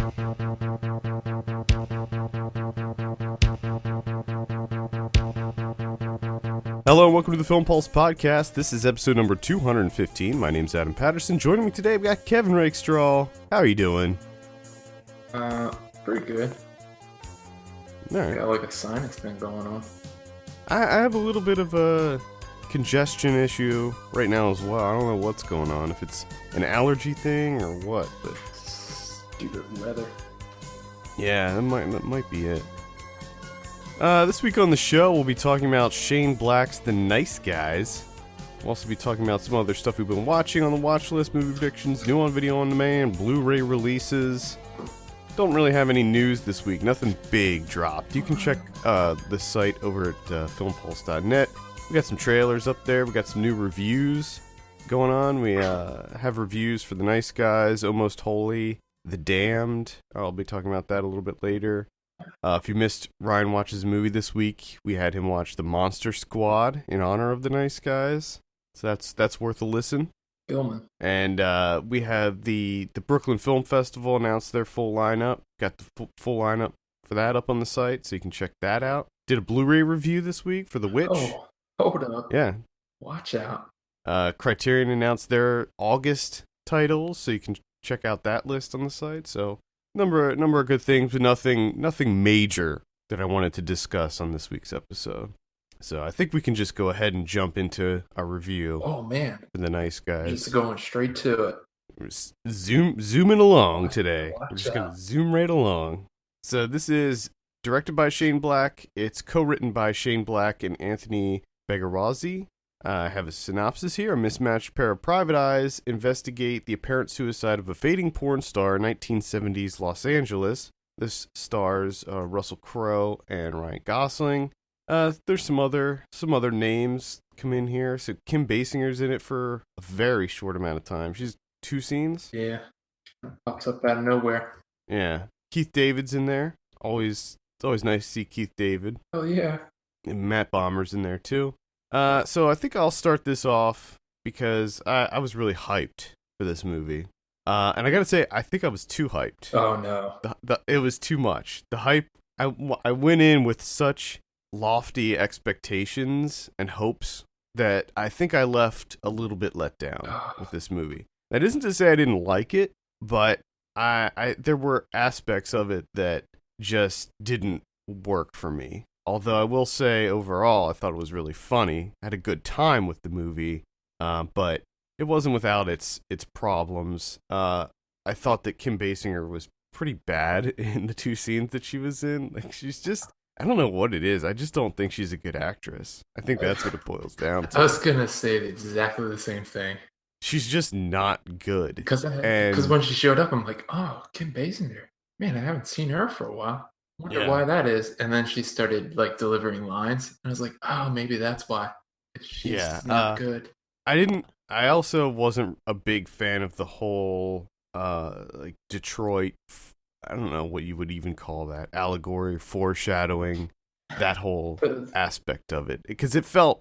Hello and welcome to the Film Pulse Podcast. This is episode number 215. My name's Adam Patterson. Joining me today, we got Kevin Rakestraw. How are you doing? Pretty good. All right. Got like a sinus thing going on. I have a little bit of a congestion issue right now as well. I don't know what's going on, if it's an allergy thing or what, but Stupid weather. yeah, that might be it. This week on the show, we'll be talking about Shane Black's The Nice Guys. We'll also be talking about some other stuff we've been watching on the watch list, movie predictions, new on video on demand, Blu-ray releases. Don't really have any news this week. Nothing big dropped. You can check the site over at filmpulse.net. We got some trailers up there. We got some new reviews going on. We have reviews for The Nice Guys, Almost Holy, The Damned. I'll be talking about that a little bit later. If you missed Ryan Watch's movie this week, we had him watch The Monster Squad in honor of The Nice Guys. So that's worth a listen. Gilman. And we have the Brooklyn Film Festival announced their full lineup. Got the full lineup for that up on the site, so you can check that out. Did a Blu-ray review this week for The Witch. Oh, hold up. Yeah. Watch out. Criterion announced their August titles, so you can check out that list on the site. So number of good things, but nothing major that I wanted to discuss on this week's episode. So I think we can just go ahead and jump into our review. Oh man, for The Nice Guys. just going straight to it. We're zooming along today. Watch We're just gonna out. zoom right along. So this is directed by Shane Black. It's co-written by Shane Black and Anthony Begarazzi. I have a synopsis here. A mismatched pair of private eyes investigate the apparent suicide of a fading porn star in 1970s Los Angeles. This stars Russell Crowe and Ryan Gosling. There's some other names come in here. So Kim Basinger's in it for a very short amount of time. She's 2 scenes. Yeah. Pops up out of nowhere. Yeah. Keith David's in there. It's always nice to see Keith David. Oh yeah. And Matt Bomer's in there too. So I think I'll start this off because I was really hyped for this movie. And I gotta say, I think I was too hyped. Oh no. It was too much. The hype, I went in with such lofty expectations and hopes that I think I left a little bit let down with this movie. That isn't to say I didn't like it, but there were aspects of it that just didn't work for me. Although I will say, overall, I thought it was really funny. I had a good time with the movie, but it wasn't without its problems. I thought that Kim Basinger was pretty bad in the 2 scenes that she was in. Like, she's just, I don't know what it is. I just don't think she's a good actress. I think that's what it boils down to. I was gonna say exactly the same thing. She's just not good. Because when she showed up, I'm like, oh, Kim Basinger. Man, I haven't seen her for a while. Wonder why that is. And then she started like delivering lines, and I was like, oh, maybe that's why. She's not good. I also wasn't a big fan of the whole like Detroit, I don't know what you would even call that, allegory, foreshadowing, that whole aspect of it, because it felt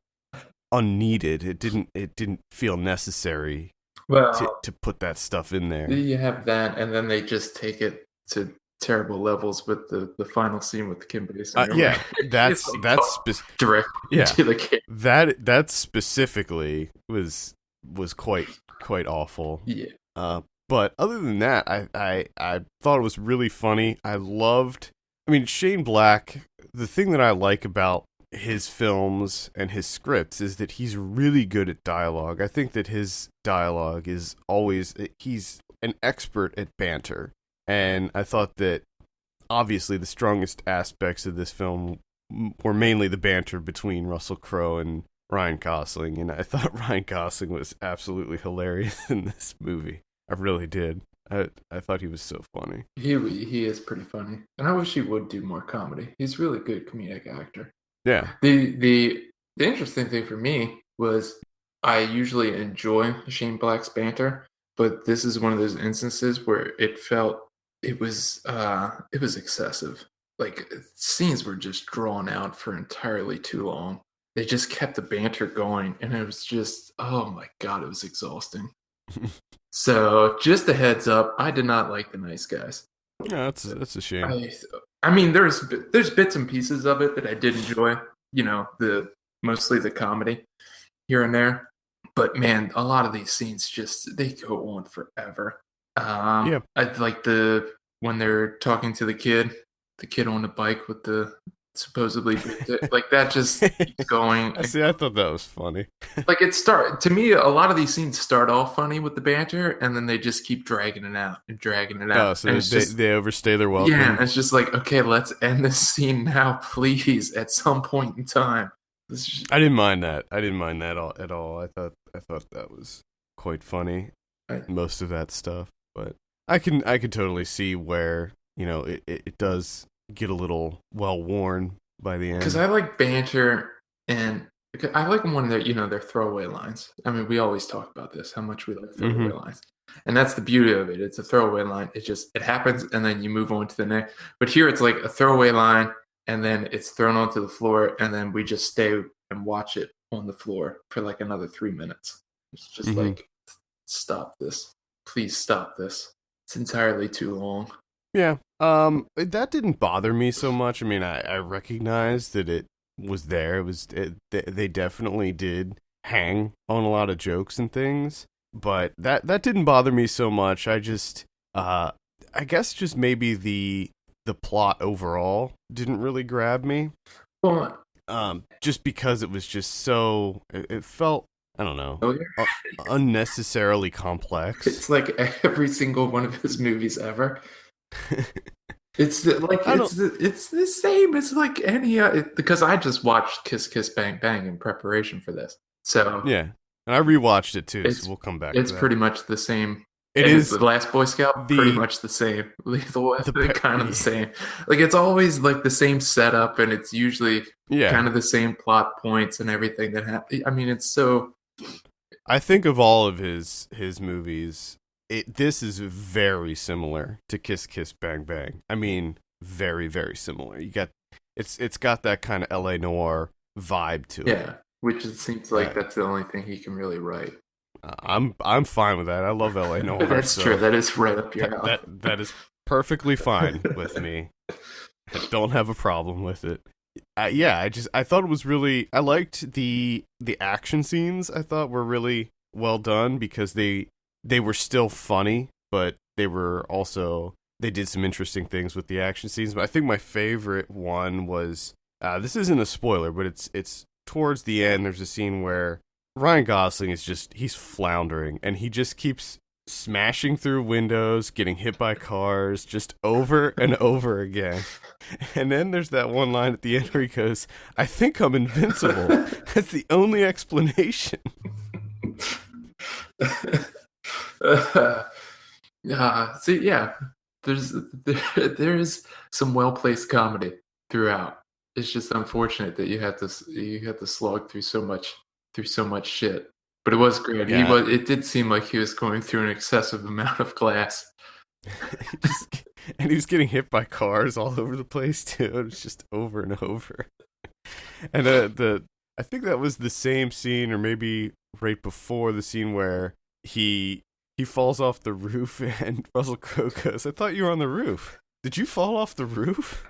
unneeded. It didn't feel necessary to put that stuff in there. You have that, and then they just take it to terrible levels with the final scene with Kim Basinger. Yeah, that's direct to the kid. That specifically was quite awful. Yeah. But other than that, I thought it was really funny. Shane Black, the thing that I like about his films and his scripts is that he's really good at dialogue. I think that his dialogue is always, he's an expert at banter. And I thought that obviously the strongest aspects of this film were mainly the banter between Russell Crowe and Ryan Gosling. And I thought Ryan Gosling was absolutely hilarious in this movie. I really did. I thought he was so funny. He is pretty funny. And I wish he would do more comedy. He's a really good comedic actor. Yeah. The interesting thing for me was I usually enjoy Shane Black's banter, but this is one of those instances where it was excessive. Like, scenes were just drawn out for entirely too long. They just kept the banter going, and it was just, oh my god, it was exhausting. So, just a heads up, I did not like The Nice Guys. Yeah, that's a shame. I mean, there's bits and pieces of it that I did enjoy. You know, the mostly the comedy here and there. But man, a lot of these scenes just they go on forever. Yeah. I like when they're talking to the kid on the bike with the supposedly big dick, like that just keeps going. I see. I thought that was funny. Like to me, a lot of these scenes start off funny with the banter, and then they just keep dragging it out and dragging it Oh, out. so And it's just they overstay their yeah, welcome. and it's just like okay, let's end this scene now, please, at some point in time. I didn't mind that. I didn't mind that at all. I thought that was quite funny. Most of that stuff, but I could totally see where it does get a little well worn by the end. Because I like banter and I like them when they're throwaway lines. I mean, we always talk about this, how much we like throwaway lines. And that's the beauty of it. It's a throwaway line. It happens and then you move on to the next. But here it's like a throwaway line and then it's thrown onto the floor and then we just stay and watch it on the floor for like another 3 minutes. It's just like, stop this. Please stop this. It's entirely too long. Yeah. That didn't bother me so much. I mean, I recognized that it was there. They definitely did hang on a lot of jokes and things, but that didn't bother me so much. I just, I guess just maybe the plot overall didn't really grab me. Well, just because it was just so, it felt, I don't know, unnecessarily complex. It's like every single one of his movies ever. It's the same as like any because I just watched Kiss Kiss Bang Bang in preparation for this. So yeah, and I rewatched it too. So we'll come back. It's pretty much the same. It is The Last Boy Scout, pretty much the same. Kind of the same. Like it's always like the same setup, and it's usually kind of the same plot points and everything that happens. I mean, it's so. I think of all of his movies, this is very similar to Kiss Kiss Bang Bang. I mean, very very similar. It's got that kind of LA noir vibe to it. Yeah, which it seems like that's the only thing he can really write. I'm fine with that. I love LA noir. That's true. That is right up your alley. That is perfectly fine with me. I don't have a problem with it. I thought it was really. I liked the action scenes. I thought were really well done because they were still funny, but they were also they did some interesting things with the action scenes. But I think my favorite one was this isn't a spoiler, but it's towards the end. There's a scene where Ryan Gosling he's floundering and he just keeps smashing through windows, getting hit by cars just over and over again. And then there's that one line at the end where he goes, "I think I'm invincible." That's the only explanation. There's some well-placed comedy throughout. It's just unfortunate that you had to slog through so much shit. But it was great. Yeah. It did seem like he was going through an excessive amount of glass. And he was getting hit by cars all over the place too. It was just over and over. And I think that was the same scene, or maybe right before the scene where he falls off the roof, and Russell Crowe goes, "I thought you were on the roof. Did you fall off the roof?"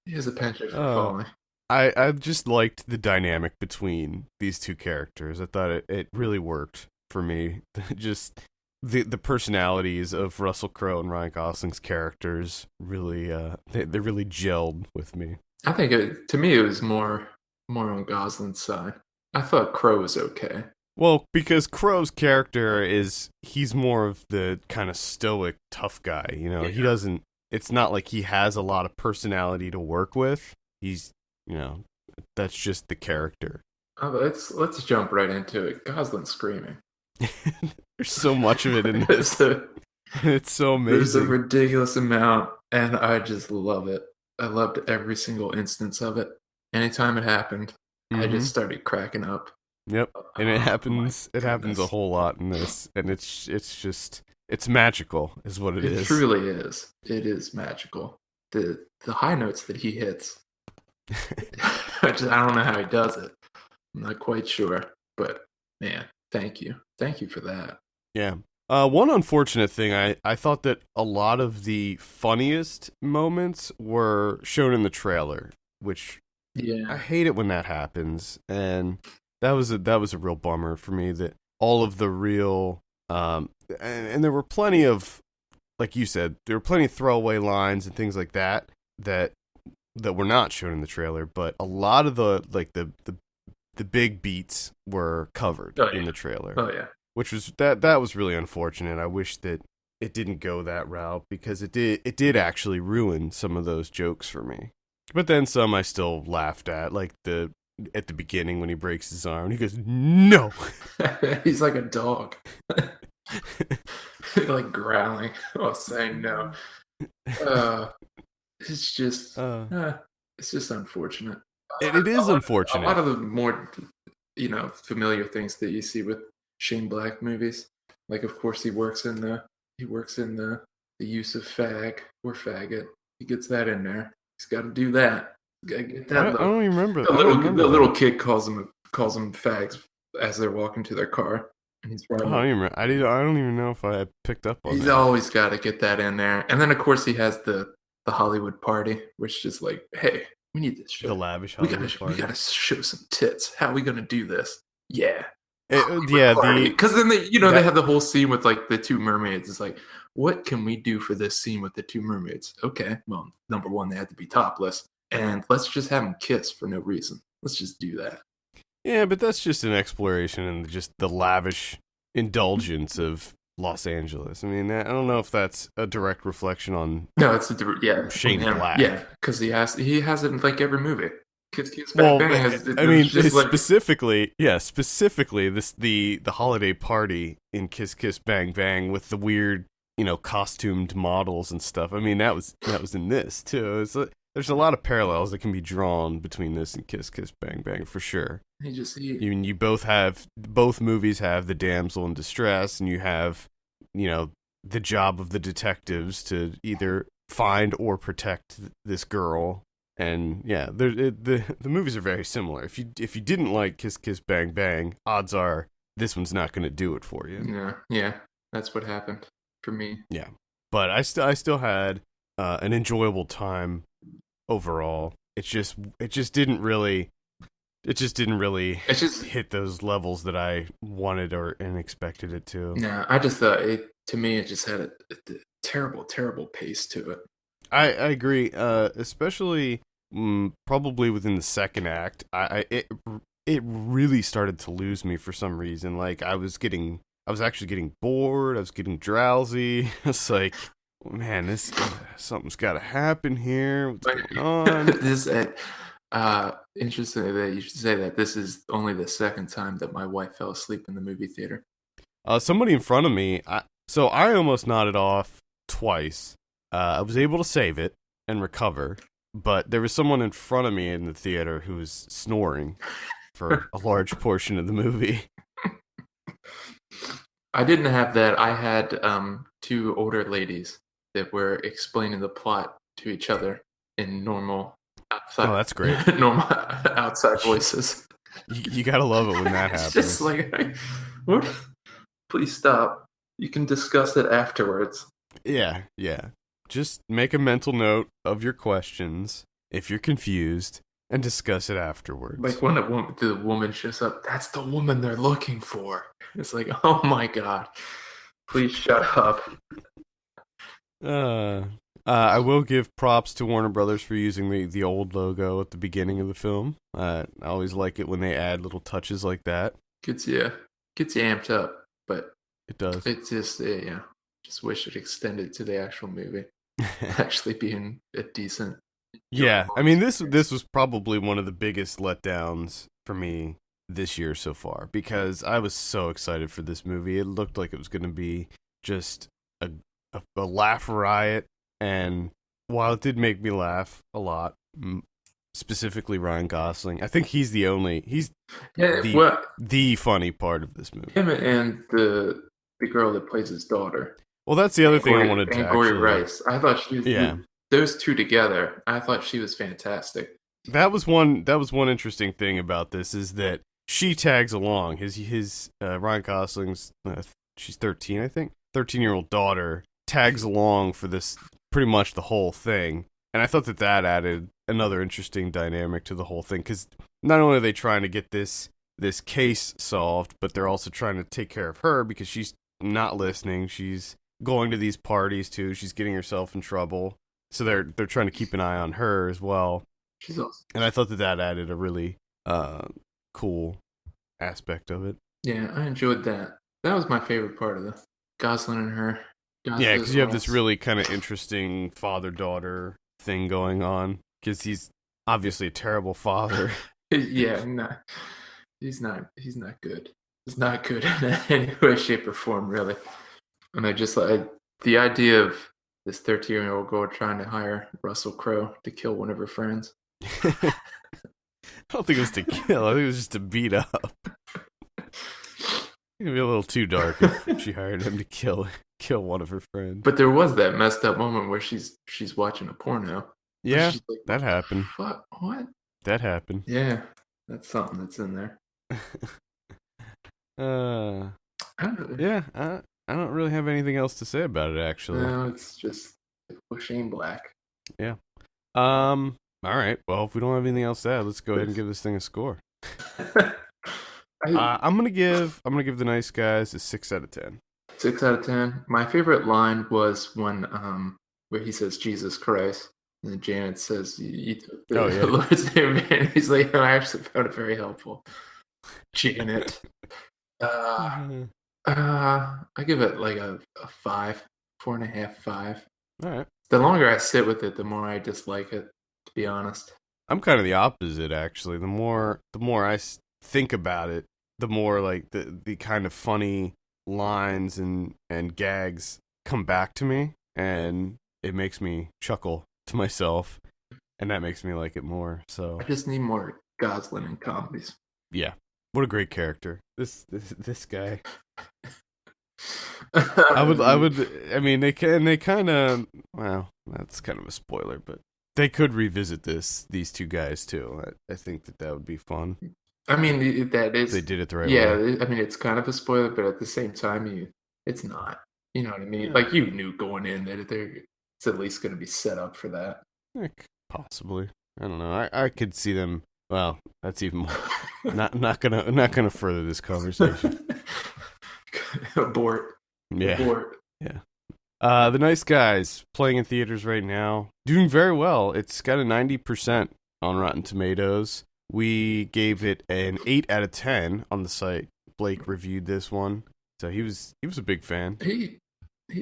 He has a penchant for falling. I just liked the dynamic between these two characters. I thought it really worked for me. Just the personalities of Russell Crowe and Ryan Gosling's characters really they really gelled with me. I think to me it was more on Gosling's side. I thought Crowe was okay. Well, because Crowe's character he's more of the kind of stoic tough guy, He doesn't, it's not like he has a lot of personality to work with. He's, that's just the character. Let's jump right into it. Gosling screaming. There's so much of it in this. It's so amazing. There's a ridiculous amount, and I just love it. I loved every single instance of it. Anytime it happened, I just started cracking up. Yep, and it happens. It happens a whole lot in this, and it's magical, is what it is. It truly is. It is magical. The high notes that he hits. I don't know how he does it. I'm not quite sure, but man, thank you for that. Yeah. One unfortunate thing, I thought that a lot of the funniest moments were shown in the trailer, which I Yeah. hate it when that happens, and that was a real bummer for me that all of the real and there were plenty of, like you said, there were plenty of throwaway lines and things like that that were not shown in the trailer, but a lot of the big beats were covered Oh in yeah. the trailer, Oh yeah. which was that was really unfortunate. I wish that it didn't go that route because it did actually ruin some of those jokes for me. But then some I still laughed at, like at the beginning when he breaks his arm and he goes, "No." He's like a dog, like growling while saying no. Uh, it's just, Uh, uh, it's just unfortunate. it is A lot unfortunate. of the more, familiar things that you see with Shane Black movies, like of course he works in the use of fag or faggot. He gets that in there. He's got to do that. Got to get that I look. don't even remember. The I don't little remember the little that. kid calls them fags as they're walking to their car, and he's I riding. don't even. I don't even know if I picked up on He's that. always got to get that in there, and then of course he has the Hollywood party, which is like, hey, we need this shit. The lavish We Hollywood gotta party. we gotta show some tits. How are we gonna do this? Yeah, Yeah, because then they have the whole scene with like the two mermaids. It's like, what can we do for this scene with the two mermaids? Okay, well, number one, they had to be topless, and let's just have them kiss for no reason. Let's just do that. yeah, but that's just an exploration and just the lavish indulgence of Los Angeles. I mean, I don't know if that's a direct reflection on No, it's Shane him. Black. Yeah, because he has it in like every movie. Kiss Kiss Bang Well, Bang has. I mean, just like specifically this the holiday party in Kiss Kiss Bang Bang with the weird, costumed models and stuff. I mean, that was in this too. There's a lot of parallels that can be drawn between this and Kiss Kiss Bang Bang for sure. he You both movies have the damsel in distress, and you have, the job of the detectives to either find or protect this girl. And yeah, the movies are very similar. If you didn't like Kiss Kiss Bang Bang, odds are this one's not going to do it for you. yeah, that's what happened for me. Yeah, but I still had an enjoyable time overall. It just didn't really it's just hit those levels that I wanted and expected it to. No, I just thought to me it just had a terrible pace to it. I agree, especially probably within the second act. It really started to lose me for some reason. Like I was actually getting bored. I was getting drowsy. It's like, man, something's got to happen here. What's going on? Interesting that you should say that. This is only the second time that my wife fell asleep in the movie theater. Somebody in front of me. So I almost nodded off twice. I was able to save it and recover, but there was someone in front of me in the theater who was snoring for a large portion of the movie. I didn't have that. I had two older ladies that were explaining the plot to each other in normal outside. Oh, that's great. Normal outside voices. You gotta love it when that happens. It's just like, what? Please stop. You can discuss it afterwards. Yeah. Just make a mental note of your questions if you're confused and discuss it afterwards. Like when the woman shows up, that's the woman they're looking for. It's like, oh my god, please shut up. I will give props to Warner Brothers for using the old logo at the beginning of the film. I always like it when they add little touches like that. Gets you amped up, but it does. It's just just wish it extended to the actual movie. Actually being a decent. Yeah, I mean this was probably one of the biggest letdowns for me this year so far because I was so excited for this movie. It looked like it was going to be just a laugh riot, and while it did make me laugh a lot, specifically Ryan Gosling, I think he's the funny part of this movie. Him and the girl that plays his daughter. Well, that's the other thing I wanted to Angourie Rice. I thought she was those two together. I thought she was fantastic. That was one interesting thing about this is that she tags along. His Ryan Gosling's she's 13, I think. 13-year-old daughter tags along for this pretty much the whole thing. And I thought that added another interesting dynamic to the whole thing, because not only are they trying to get this case solved, but they're also trying to take care of her because she's not listening. She's going to these parties too. She's getting herself in trouble. So they're trying to keep an eye on her as well. She's awesome. And I thought that added a really cool aspect of it. Yeah, I enjoyed that. That was my favorite part of the Gosling and her. Yeah, because you have this really kind of interesting father-daughter thing going on, because he's obviously a terrible father. Yeah, no, he's not good. He's not good in any way, shape, or form, really. And I just like the idea of this 13-year-old girl trying to hire Russell Crowe to kill one of her friends. I don't think it was to kill. I think it was just to beat up. It'd be a little too dark if she hired him to kill one of her friends. But there was that messed up moment where she's watching a porno. Yeah, like, that happened. Fuck, what? That happened. Yeah, that's something that's in there. I don't really have anything else to say about it, actually. No, it's just Shane Black. Yeah. All right. Well, if we don't have anything else to add, let's go ahead and give this thing a score. I'm gonna give The Nice Guys a 6 out of 10. 6 out of 10. My favorite line was when where he says Jesus Christ, and then Janet says you took the Lord's name, and he's like, I actually found it very helpful. Janet. I give it like a 5, 4.5, 5. All right. The longer I sit with it, the more I dislike it, to be honest. I'm kind of the opposite, actually. The more I think about it, the more like the kind of funny lines and gags come back to me, and it makes me chuckle to myself, and that makes me like it more. So I just need more Gosling in comedies. Yeah, what a great character this guy. I mean, they kind of, well, that's kind of a spoiler, but they could revisit these two guys too. I think that would be fun. I mean, that is, they did it the right way. Yeah, I mean, it's kind of a spoiler, but at the same time, it's not. You know what I mean? Yeah. Like, you knew going in that it's at least going to be set up for that. Possibly. I don't know. I could see them. Well, that's even more. not gonna further this conversation. Abort. Yeah. Abort. Yeah. The Nice Guys, playing in theaters right now, doing very well. It's got a 90% on Rotten Tomatoes. We gave it an 8 out of 10 on the site. Blake reviewed this one, so he was a big fan. He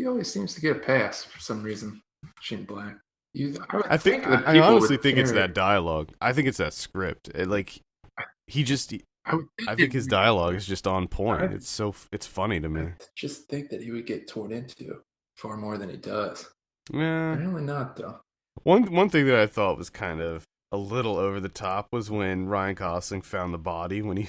always seems to get a pass for some reason. Shane Black. I honestly think it's that dialogue. I think it's that script. I think his dialogue is just on point. It's funny to me. I just think that he would get torn into far more than he does. Yeah, apparently not though. One thing that I thought was kind of a little over the top was when Ryan Gosling found the body when he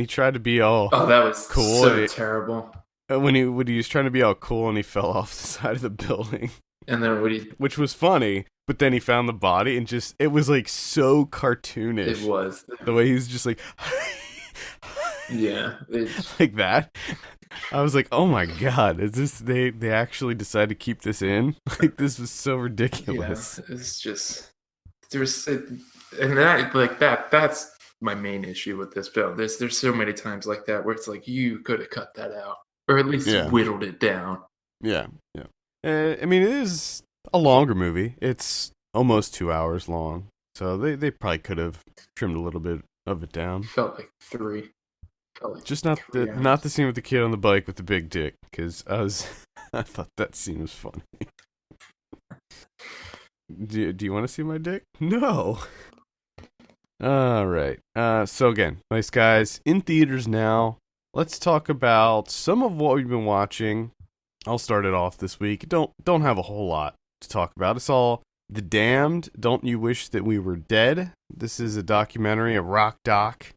tried to be all that was cool. So terrible. When he was trying to be all cool and he fell off the side of the building. And then which was funny, but then he found the body and it was like so cartoonish. It was the way he's just like, yeah, like that. I was like, oh my god, is this they actually decided to keep this in? Like, this was so ridiculous. Yeah, it's just that's my main issue with this film. There's so many times like that where it's like you could have cut that out or at least whittled it down. Yeah. I mean, it is a longer movie. It's almost 2 hours long, so they probably could have trimmed a little bit of it down. Felt like 3. Just not the scene with the kid on the bike with the big dick, because I thought that scene was funny. Do you want to see my dick? No. All right. So again, Nice Guys in theaters now. Let's talk about some of what we've been watching. I'll start it off this week. Don't have a whole lot to talk about. It's all The Damned. Don't You Wish That We Were Dead? This is a documentary, a rock doc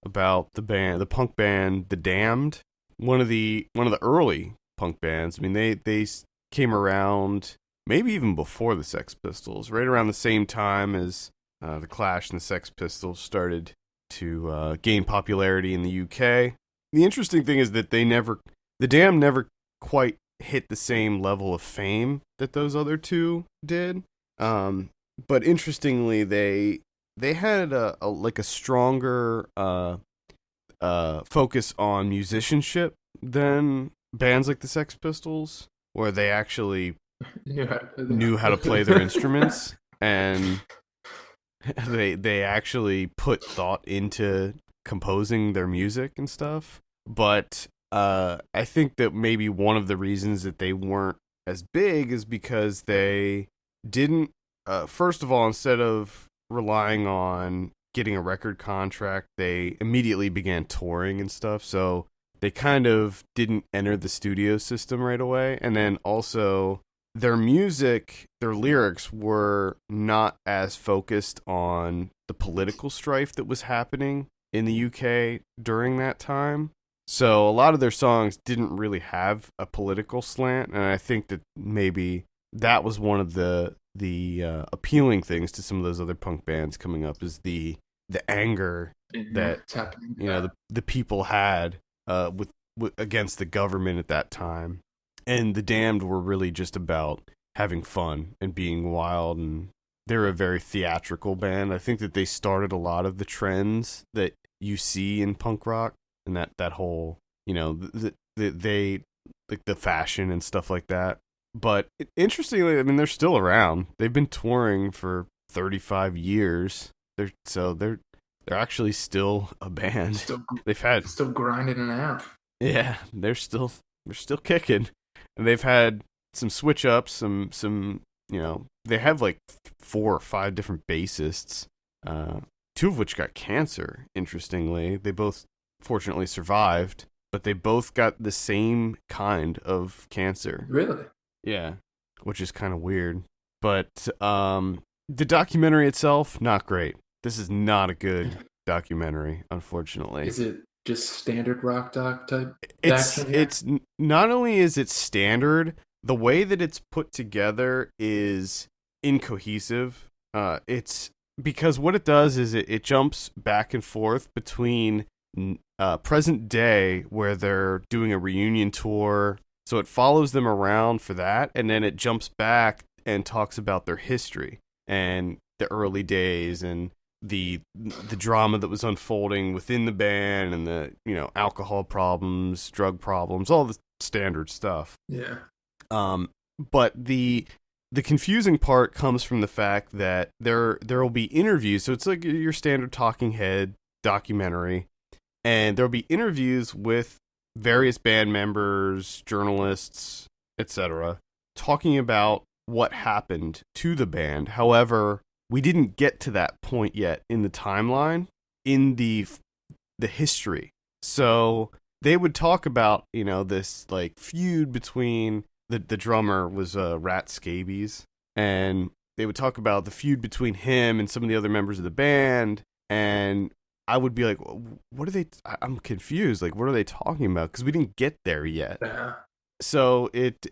about the punk band The Damned. One of the early punk bands. I mean, they came around maybe even before the Sex Pistols, right around the same time as the Clash and the Sex Pistols started to gain popularity in the UK. The interesting thing is that The Damned never quite hit the same level of fame that those other two did. But interestingly, they had a stronger focus on musicianship than bands like the Sex Pistols, where they actually knew how to play their instruments, and they actually put thought into composing their music and stuff. But I think that maybe one of the reasons that they weren't as big is because they didn't, first of all, instead of relying on getting a record contract, they immediately began touring and stuff. So they kind of didn't enter the studio system right away. And then also their music, their lyrics were not as focused on the political strife that was happening in the UK during that time. So a lot of their songs didn't really have a political slant, and I think that maybe that was one of the appealing things to some of those other punk bands coming up, is the anger that the people had with against the government at that time. And the Damned were really just about having fun and being wild, and they're a very theatrical band. I think that they started a lot of the trends that you see in punk rock, and that whole, they like the fashion and stuff like that. But interestingly, I mean, they're still around. They've been touring for 35 years. They're actually still a band. Still grinding it out. Yeah, they're still kicking. And they've had some switch ups, some they have like 4 or 5 different bassists, 2 of which got cancer. Interestingly, they both fortunately survived, but they both got the same kind of cancer. Really? Yeah, which is kind of weird. But the documentary itself, not great. This is not a good documentary, unfortunately. Is it just standard rock doc type action here? It's not only is it standard, the way that it's put together is incohesive. It's because what it does is it jumps back and forth between present day, where they're doing a reunion tour, so it follows them around for that, and then it jumps back and talks about their history and the early days and the drama that was unfolding within the band, and the alcohol problems, drug problems, all the standard stuff. Yeah. But the confusing part comes from the fact that there will be interviews. So it's like your standard talking head documentary, and there'll be interviews with various band members, journalists, etc., talking about what happened to the band. However, we didn't get to that point yet in the timeline, in the history. So they would talk about, this like feud between the drummer was Rat Scabies, and they would talk about the feud between him and some of the other members of the band, and I would be like, what are they? I'm confused. Like, what are they talking about? Because we didn't get there yet. Yeah. So it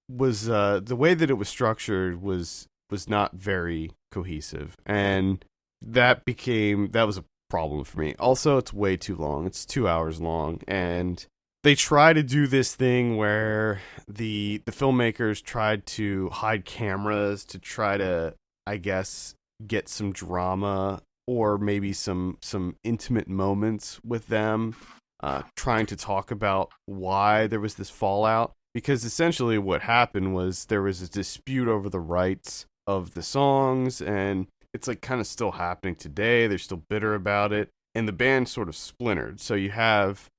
was the way that it was structured was not very cohesive, and that was a problem for me. Also, it's way too long. It's 2 hours long, and they try to do this thing where the filmmakers tried to hide cameras to try to, I guess, get some drama or maybe some intimate moments with them, trying to talk about why there was this fallout. Because essentially what happened was there was a dispute over the rights of the songs, and it's like kind of still happening today. They're still bitter about it, and the band sort of splintered. So you have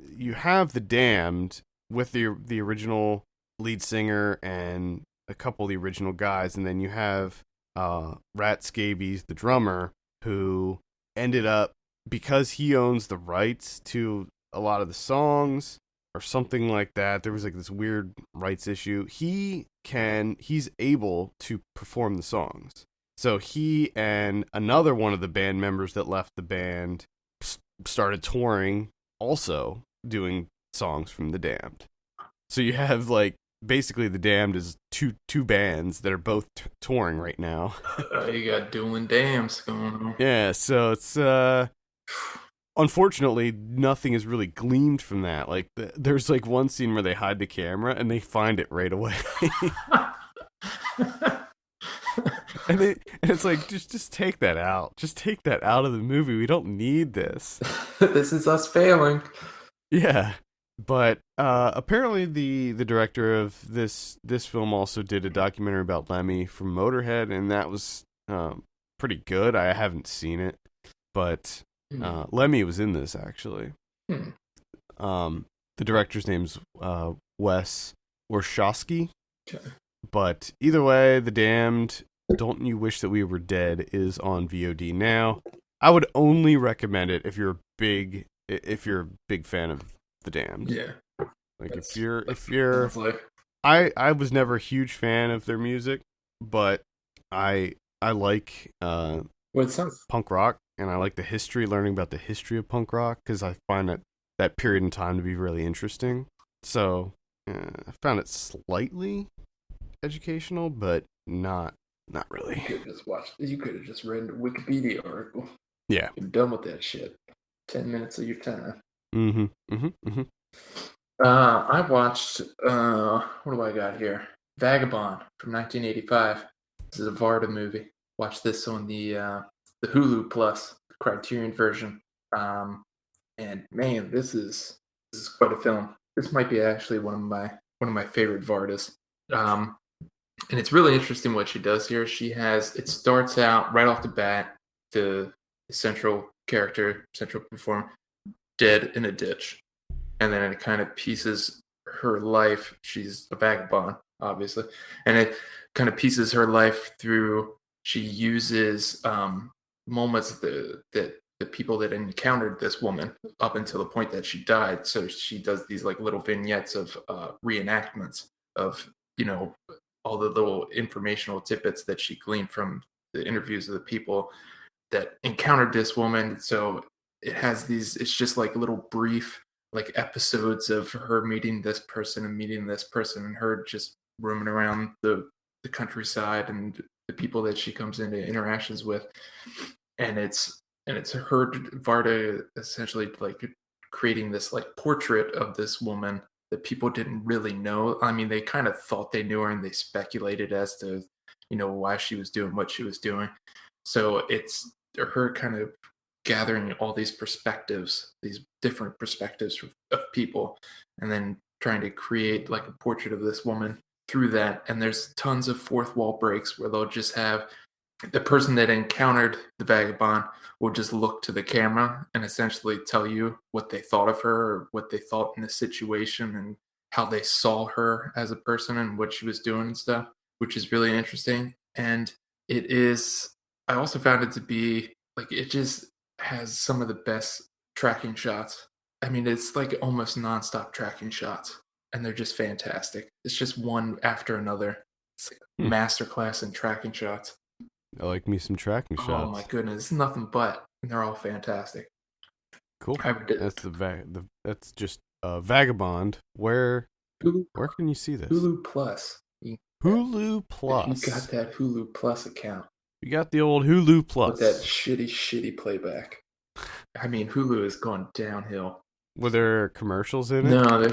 you have the Damned with the original lead singer and a couple of the original guys, and then you have Rat Scabies, the drummer, who ended up, because he owns the rights to a lot of the songs or something like that. There was like this weird rights issue. He's able to perform the songs. So he and another one of the band members that left the band started touring, also doing songs from the Damned. So you have like basically the Damned is two bands that are both touring right now. You got dueling dams going on. Yeah, so it's unfortunately, nothing is really gleamed from that. Like, there's like one scene where they hide the camera and they find it right away. And it's like, just take that out. Just take that out of the movie. We don't need this. This is us failing. Yeah. But apparently the director of this film also did a documentary about Lemmy from Motorhead, and that was pretty good. I haven't seen it, but Lemmy was in this actually. The director's name's Wes Orshowski. Okay. But either way, The Damned, Don't You Wish That We Were Dead is on VOD now. I would only recommend it if you're a big fan of The Damned. Yeah. Like if you're I was never a huge fan of their music, but I like punk rock, and I like learning about the history of punk rock, because I find that period in time to be really interesting. So I found it slightly educational, but not really. You could have just read a Wikipedia article. Yeah. You're done with that shit. 10 minutes of your time. I watched, what do I got here? Vagabond from 1985. This is a Varda movie. Watched this on the Hulu Plus, the Criterion version. And man, this is quite a film. This might be actually one of my favorite Vardas. And it's really interesting what she does here. It starts out right off the bat, the central performer, dead in a ditch. And then it kind of pieces her life. She's a vagabond, obviously. And it kind of pieces her life through. She uses moments that the people that encountered this woman up until the point that she died. So she does these like little vignettes of reenactments of, all the little informational tidbits that she gleaned from the interviews of the people that encountered this woman. So it's just like little brief like episodes of her meeting this person and her just roaming around the countryside and the people that she comes into interactions with. And it's her, Varda, essentially like creating this like portrait of this woman that people didn't really know. I mean, they kind of thought they knew her, and they speculated as to, why she was doing what she was doing. So it's her kind of gathering all these perspectives, these different perspectives of people, and then trying to create like a portrait of this woman through that. And there's tons of fourth wall breaks where they'll just have the person that encountered the vagabond will just look to the camera and essentially tell you what they thought of her, or what they thought in the situation, and how they saw her as a person and what she was doing and stuff, which is really interesting. And I also found it to be like, it just has some of the best tracking shots. I mean, it's like almost nonstop tracking shots, and they're just fantastic. It's just one after another. It's like a masterclass in tracking shots. I like me some tracking shots. Oh my goodness, it's nothing but, and they're all fantastic. Cool. That's that's just Vagabond. Where can you see this? Hulu Plus. Hulu Plus. If you got that Hulu Plus account. You got the old Hulu Plus. With that shitty playback. I mean, Hulu is going downhill. Were there commercials in it? No,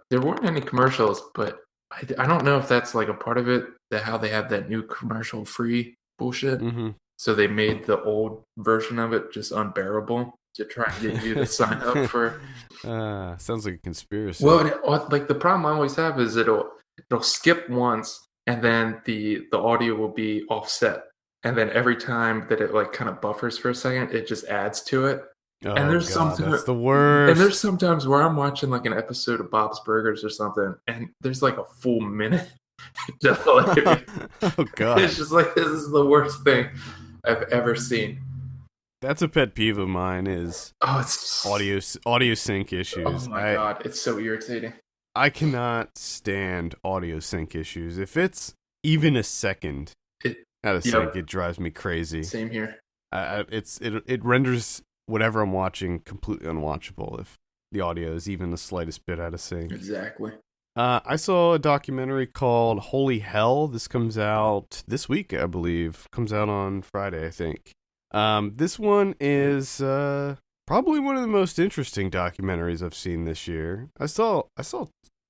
there weren't any commercials, but I don't know if that's like a part of it, how they have that new commercial-free bullshit. Mm-hmm. So they made the old version of it just unbearable to try and get you to sign up for. Sounds like a conspiracy. Well, like the problem I always have is it'll skip once, and then the audio will be offset, and then every time that it like kind of buffers for a second, it just adds to it. And there's that's the worst. And there's sometimes where I'm watching like an episode of Bob's Burgers or something, and there's like a full minute. Oh god! It's just like, this is the worst thing I've ever seen. That's a pet peeve of mine. It's audio sync issues. Oh my god, it's so irritating. I cannot stand audio sync issues. If it's even a second out of sync, it drives me crazy. Same here. It renders whatever I'm watching completely unwatchable if the audio is even the slightest bit out of sync. Exactly. I saw a documentary called Holy Hell. This comes out this week, I believe. Comes out on Friday, I think. This one is Probably one of the most interesting documentaries I've seen this year. I saw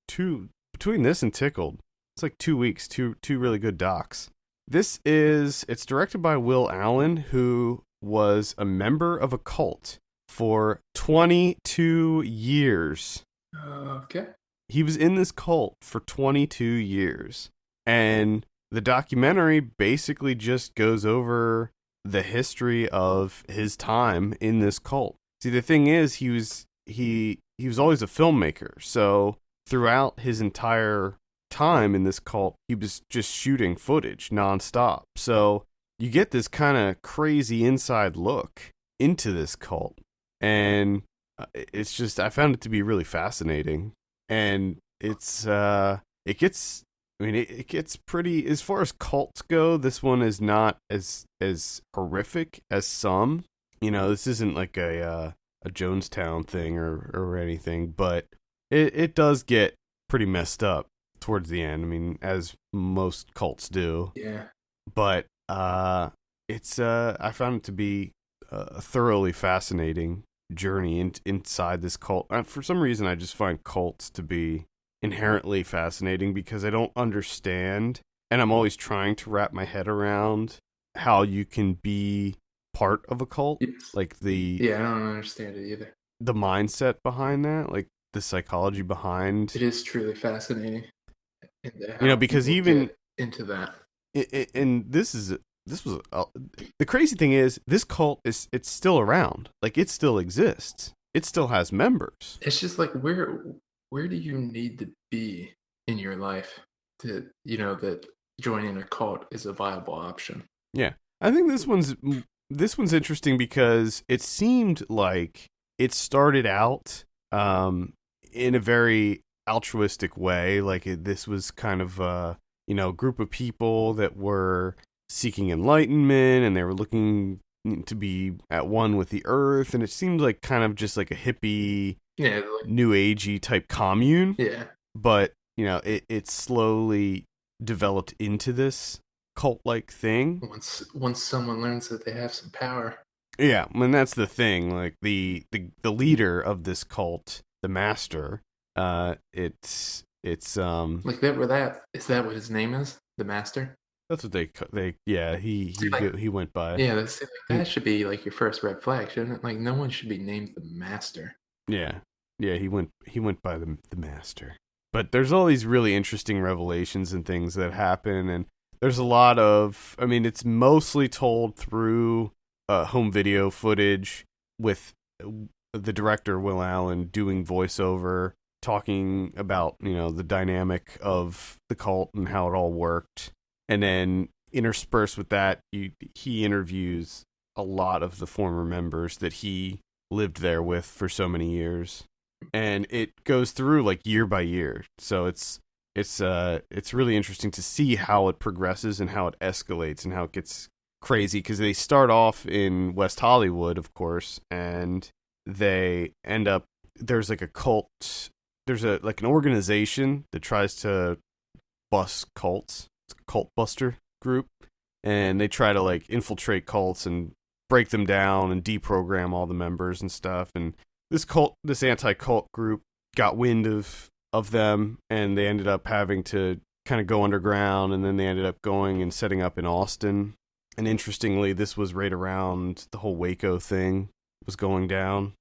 two between this and Tickled. It's like 2 weeks, two really good docs. It's directed by Will Allen, who was a member of a cult for 22 years. Okay. He was in this cult for 22 years. And the documentary basically just goes over the history of his time in this cult. See, the thing is, he was always a filmmaker. So throughout his entire time in this cult, he was just shooting footage nonstop. So you get this kind of crazy inside look into this cult. And it's just, I found it to be really fascinating. And it gets, it gets pretty, as far as cults go, this one is not as horrific as some. This isn't like a Jonestown thing or anything, but it does get pretty messed up towards the end. I mean, as most cults do. Yeah. But it's I found it to be a thoroughly fascinating journey inside this cult. For some reason, I just find cults to be inherently fascinating because I don't understand, and I'm always trying to wrap my head around how you can be part of a cult. Yes. Like I don't understand it either. the mindset behind that, like the psychology behind. It is truly fascinating. Because even into that. And this was the crazy thing is this cult it's still around. Like it still exists. It still has members. It's just like where do you need to be in your life to that joining a cult is a viable option? Yeah. I think this one's interesting because it seemed like it started out in a very altruistic way. Like this was kind of a group of people that were seeking enlightenment and they were looking to be at one with the earth, and it seemed like kind of just like a hippie, new agey type commune. Yeah. But it slowly developed into this cult-like thing. Once someone learns that they have some power. Yeah, and that's the thing. Like the leader of this cult, the master, it's like that. Is that what his name is? The master. That's what he went by. Yeah, that should be like your first red flag, shouldn't it? Like no one should be named the master. Yeah, he went by the master. But there's all these really interesting revelations and things that happen, and there's a lot of. I mean, it's mostly told through home video footage with the director Will Allen doing voiceover, talking about the dynamic of the cult and how it all worked. And then interspersed with that, he interviews a lot of the former members that he lived there with for so many years, and it goes through like year by year. So it's really interesting to see how it progresses and how it escalates and how it gets crazy, because they start off in West Hollywood, of course, and they end up there's like a cult. There's an organization that tries to bust cults. It's a cult buster group, and they try to like infiltrate cults and break them down and deprogram all the members and stuff. And this anti-cult group got wind of them, and they ended up having to kind of go underground, and then they ended up going and setting up in Austin. And interestingly, this was right around the whole Waco thing was going down.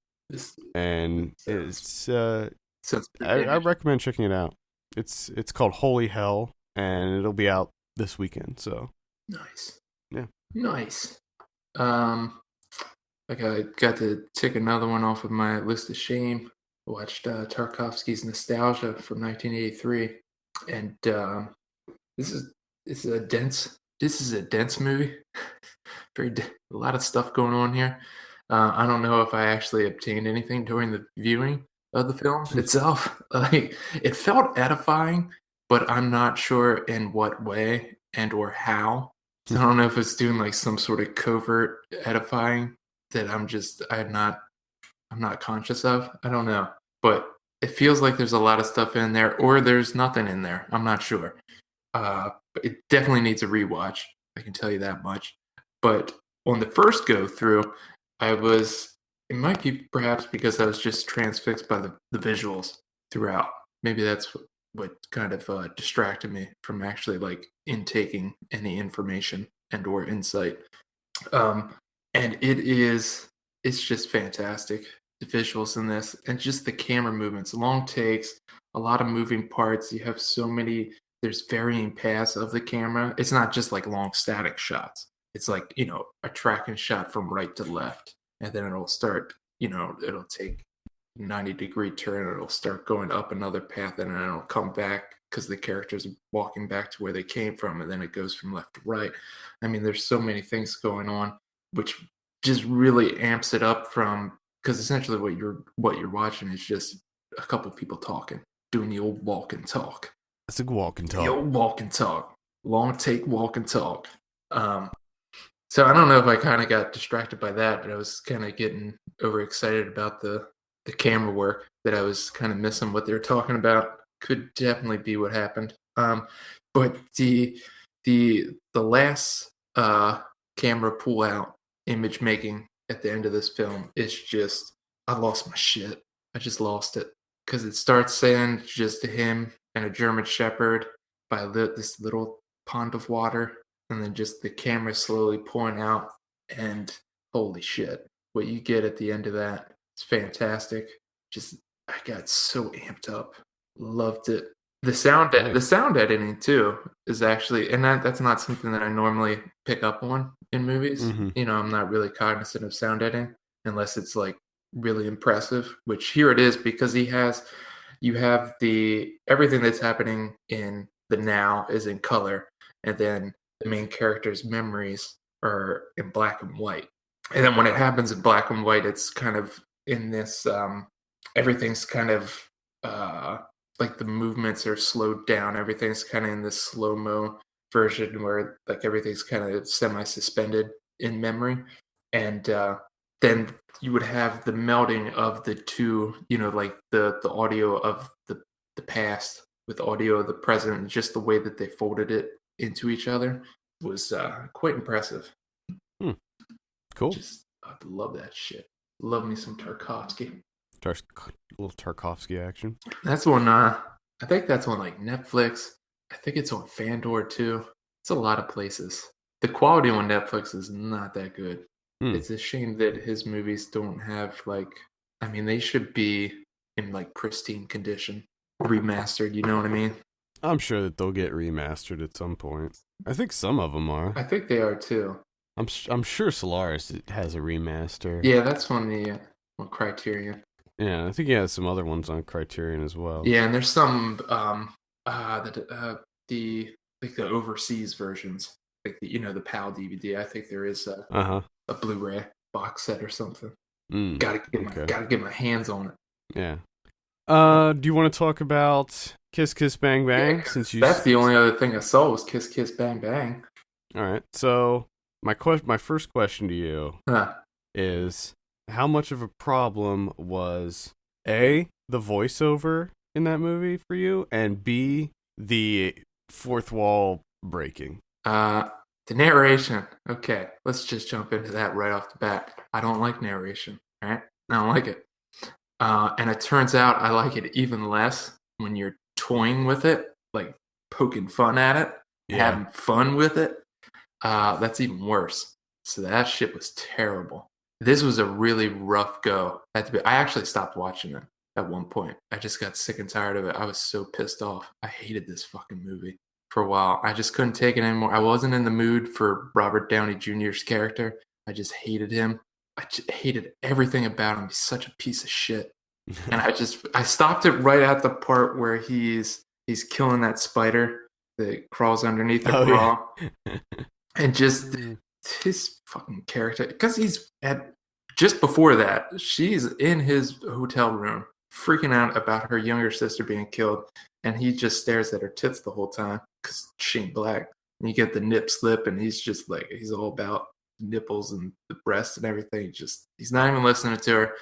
I recommend checking it out. It's called Holy Hell, and it'll be out this weekend. So nice. Yeah. Nice. I got to tick another one off of my list of shame. I watched Tarkovsky's Nostalghia from 1983, and this is a dense movie. A lot of stuff going on here. I don't know if I actually obtained anything during the viewing of the film itself. Like it felt edifying, but I'm not sure in what way and or how. So I don't know if it's doing like some sort of covert edifying that I'm not conscious of. I don't know, but it feels like there's a lot of stuff in there, or there's nothing in there. I'm not sure. But it definitely needs a rewatch. I can tell you that much. But on the first go through, I was It might be perhaps because I was just transfixed by the visuals throughout. Maybe that's what kind of distracted me from actually like intaking any information and or insight. Um, and it's just fantastic. The visuals in this and just the camera movements, long takes, a lot of moving parts. You have so many, there's varying paths of the camera. It's not just like long static shots. It's like, a tracking shot from right to left. And then it'll start, it'll take 90-degree turn, it'll start going up another path, and then it'll come back because the character's walking back to where they came from, and then it goes from left to right. I mean, there's so many things going on, which just really amps it up from because essentially what you're watching is just a couple people talking, doing the old walk and talk. That's a walk and talk. The old walk and talk, long take walk and talk. So I don't know if I kind of got distracted by that, but I was kind of getting overexcited about the camera work that I was kind of missing what they were talking about. Could definitely be what happened. But the last camera pull out image making at the end of this film is just, I lost my shit. I just lost it because it starts saying just him and a German Shepherd by this little pond of water, and then just the camera slowly pulling out, and holy shit, what you get at the end of that is fantastic. Just I got so amped up, loved it. The sound editing too is actually, and that's not something that I normally pick up on in movies. Mm-hmm. I'm not really cognizant of sound editing unless it's like really impressive, which here it is because you have the everything that's happening in the now is in color, and then the main character's memories are in black and white. And then when it happens in black and white, it's kind of in this everything's kind of like the movements are slowed down. Everything's kind of in this slow-mo version where like everything's kind of semi-suspended in memory. And then you would have the melding of the two, like the audio of the past with audio of the present, and just the way that they folded it into each other was quite impressive. Cool. Just I love that shit. Love me some Tarkovsky. Little Tarkovsky action. That's one. I think that's on like Netflix. I think it's on Fandor too. It's a lot of places. The quality on Netflix is not that good. It's a shame that his movies don't have like. I mean, they should be in like pristine condition, remastered. You know what I mean? I'm sure that they'll get remastered at some point. I think some of them are. I think they are too. I'm sure Solaris has a remaster. Yeah, that's on the on Criterion. Yeah, I think he has some other ones on Criterion as well. Yeah, and there's some the like the overseas versions, like the PAL DVD. I think there is a Blu-ray box set or something. Gotta get my hands on it. Yeah. Do you want to talk about Kiss Kiss Bang Bang? Yeah, that's the only other thing I saw was Kiss Kiss Bang Bang. All right. So my first question to you is, how much of a problem was A, the voiceover in that movie for you, and B, the fourth wall breaking? The narration. Okay, let's just jump into that right off the bat. I don't like narration. All right, I don't like it. And it turns out I like it even less when you're toying with it, like poking fun at it, having fun with it. That's even worse. So that shit was terrible. This was a really rough go. I actually stopped watching it at one point. I just got sick and tired of it. I was so pissed off. I hated this fucking movie for a while. I just couldn't take it anymore. I wasn't in the mood for Robert Downey Jr.'s character. I just hated him. I just hated everything about him. He's such a piece of shit. And I stopped it right at the part where he's killing that spider that crawls underneath the crawl. Yeah. And just his fucking character, because he's just before that, she's in his hotel room freaking out about her younger sister being killed, and he just stares at her tits the whole time because she ain't black. And you get the nip slip, and he's just like, he's all about nipples and the breasts and everything. He's not even listening to her.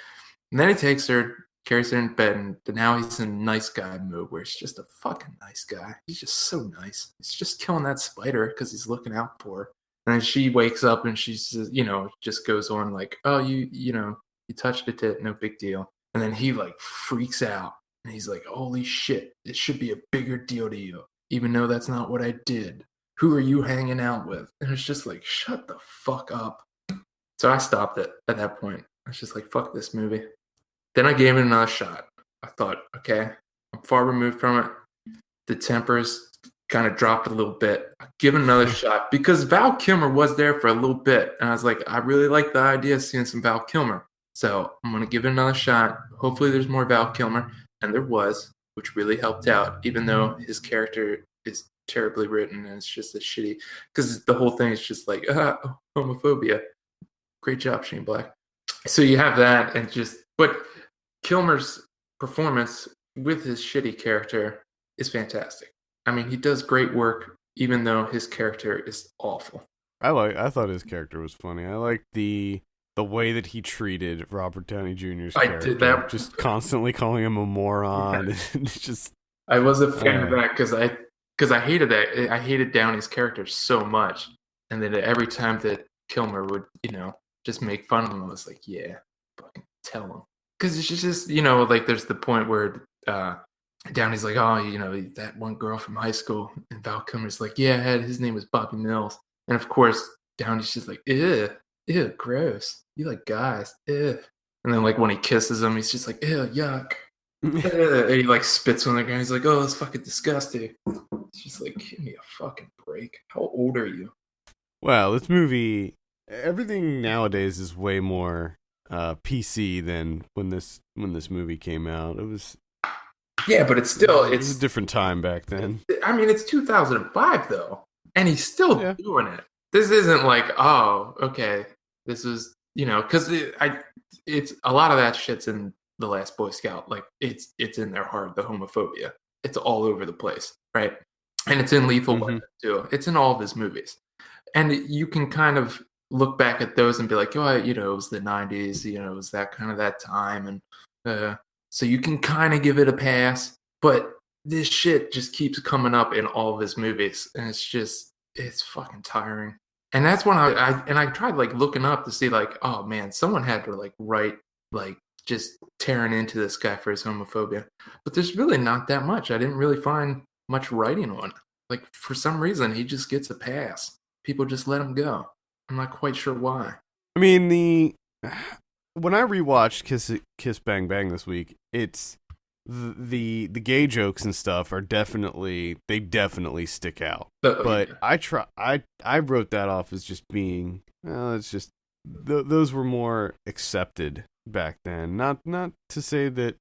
And then he takes her, carries her in bed, and now he's in nice guy mode where he's just a fucking nice guy. He's just so nice. He's just killing that spider because he's looking out for her. And then she wakes up and she's, just goes on like, oh, you He touched a tit, no big deal. And then he like freaks out and he's like, holy shit, it should be a bigger deal to you, even though that's not what I did. Who are you hanging out with? And it's just like, shut the fuck up. So I stopped it at that point. I was just like, fuck this movie. Then I gave it another shot. I thought, okay, I'm far removed from it. The tempers kind of dropped a little bit. I'll give it another shot because Val Kilmer was there for a little bit. And I was like, I really like the idea of seeing some Val Kilmer. So I'm going to give it another shot. Hopefully there's more Val Kilmer. And there was, which really helped out, even though his character is terribly written and it's just a shitty, because the whole thing is just like, homophobia. Great job, Shane Black. So you have that and but Kilmer's performance with his shitty character is fantastic. I mean, he does great work, even though his character is awful. I thought his character was funny. I liked the way that he treated Robert Downey Jr.'s character. I did that. Just constantly calling him a moron. Yeah. And just I was a fan of that because I hated that. I hated Downey's character so much. And then every time that Kilmer would, just make fun of him, I was like, yeah, fucking tell him. Because it's just, like there's the point where Downey's like, oh, that one girl from high school. And Val Kilmer's like, yeah, his name was Bobby Mills. And of course, Downey's just like, ew, gross. You like guys, ew. And then like when he kisses him, he's just like, ew, yuck. And he like spits on the ground. He's like, oh, that's fucking disgusting. It's just like, give me a fucking break. How old are you? Well, this movie, everything nowadays is way more PC than when this movie came out. It was. Yeah, but it's a different time back then. I mean, it's 2005 though, and he's still doing it. This isn't like, oh, okay, this is because it's a lot of that shit's in The Last Boy Scout. Like it's in their heart, the homophobia. It's all over the place, right? And it's in Lethal Weapon too. It's in all of his movies, and you can kind of look back at those and be like, oh, it was the 90s, it was that kind of that time, and so you can kind of give it a pass, but this shit just keeps coming up in all of his movies, and it's fucking tiring. And that's when I tried like looking up to see like, oh man, someone had to like write like just tearing into this guy for his homophobia, but there's really not that much. I didn't really find much writing on it. Like for some reason, he just gets a pass. People just let him go. I'm not quite sure why. I mean, when I rewatched Kiss Bang Bang this week, it's the gay jokes and stuff are definitely stick out. But yeah. I wrote that off as just being it's just those were more accepted back then. Not to say that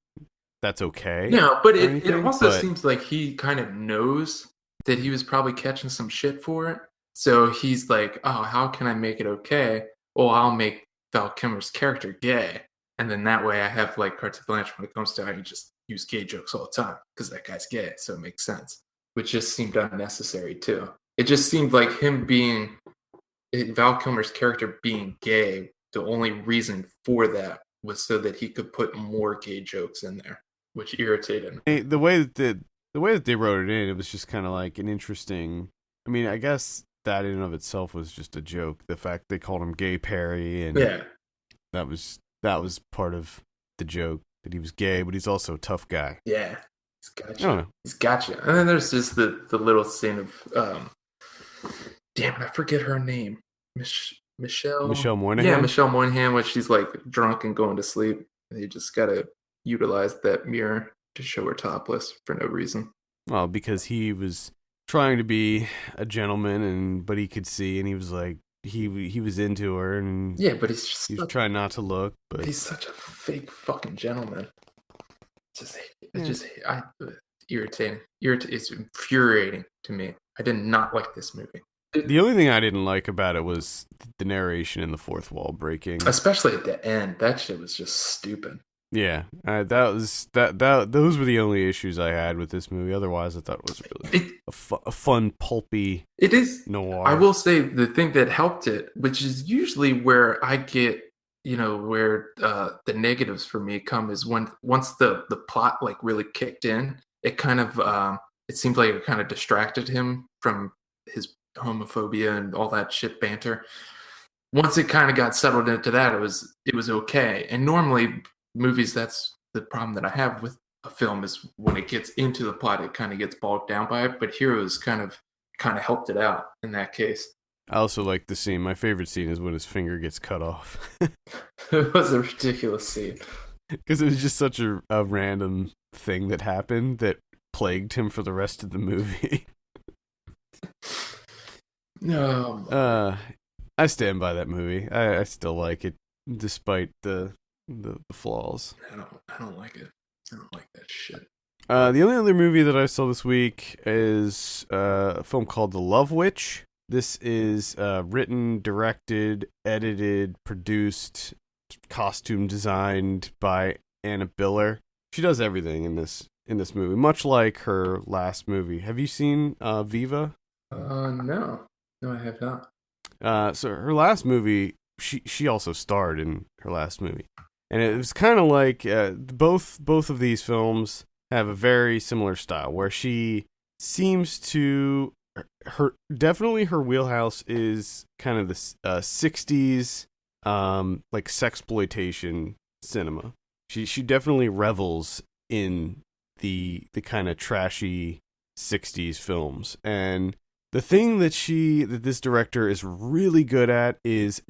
that's okay. No, but it also seems like he kind of knows that he was probably catching some shit for it. So he's like, oh, how can I make it okay? Well, I'll make Val Kilmer's character gay. And then that way I have like carte blanche when it comes to I can just use gay jokes all the time because that guy's gay. So it makes sense. Which just seemed unnecessary too. It just seemed like Val Kilmer's character being gay, the only reason for that was so that he could put more gay jokes in there, which irritated me. The way that they wrote it in, it was just kind of like an interesting. I mean, I guess that in and of itself was just a joke. The fact they called him Gay Perry, and that was part of the joke that he was gay, but he's also a tough guy. Yeah, he's gotcha. I don't know. He's gotcha. And then there's just the little scene of damn it, I forget her name. Michelle Moynihan. Yeah, Michelle Moynihan, when she's like drunk and going to sleep. They just gotta utilize that mirror to show her topless for no reason. Well, because he was trying to be a gentleman, but he could see, and he was like, he was into her, and yeah, but he's trying not to look, but he's such a fake fucking gentleman. It's irritating. It's infuriating to me. I did not like this movie. The only thing I didn't like about it was the narration and the fourth wall breaking, especially at the end. That shit was just stupid. Yeah, those were the only issues I had with this movie. Otherwise, I thought it was really a fun, pulpy. It is noir. I will say the thing that helped it, which is usually where I get, where the negatives for me come, is once the plot like really kicked in, it kind of it seemed like it kind of distracted him from his homophobia and all that shit banter. once it kind of got settled into that, it was okay. And normally movies, that's the problem that I have with a film is when it gets into the plot, it kind of gets bogged down by it. But here it was kind of helped it out in that case. I also like the scene. My favorite scene is when his finger gets cut off. It was a ridiculous scene. Because it was just such a random thing that happened that plagued him for the rest of the movie. No. I stand by that movie. I still like it, despite the flaws. I don't like it. I don't like that shit. The only other movie that I saw this week is a film called The Love Witch. This is written, directed, edited, produced, costume designed by Anna Biller. She does everything in this movie, much like her last movie. Have you seen Viva? No, I have not. So her last movie, she also starred in her last movie, and it was kind of like both of these films have a very similar style, where she seems to definitely her wheelhouse is kind of the 60s like sexploitation cinema. She definitely revels in the kind of trashy 60s films, and the thing that this director is really good at is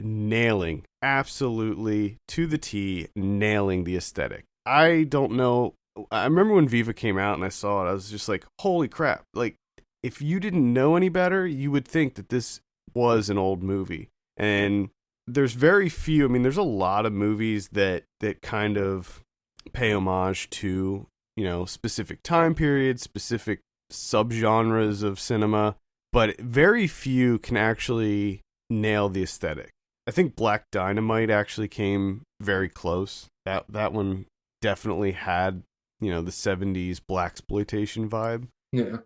absolutely to the T, nailing the aesthetic. I don't know. I remember when Viva came out and I saw it, I was just like, holy crap. Like, if you didn't know any better, you would think that this was an old movie. And there's very few, I mean, there's a lot of movies that kind of pay homage to, specific time periods, specific subgenres of cinema, but very few can actually nail the aesthetic. I think Black Dynamite actually came very close. That one definitely had, the 70s blaxploitation vibe. Yeah.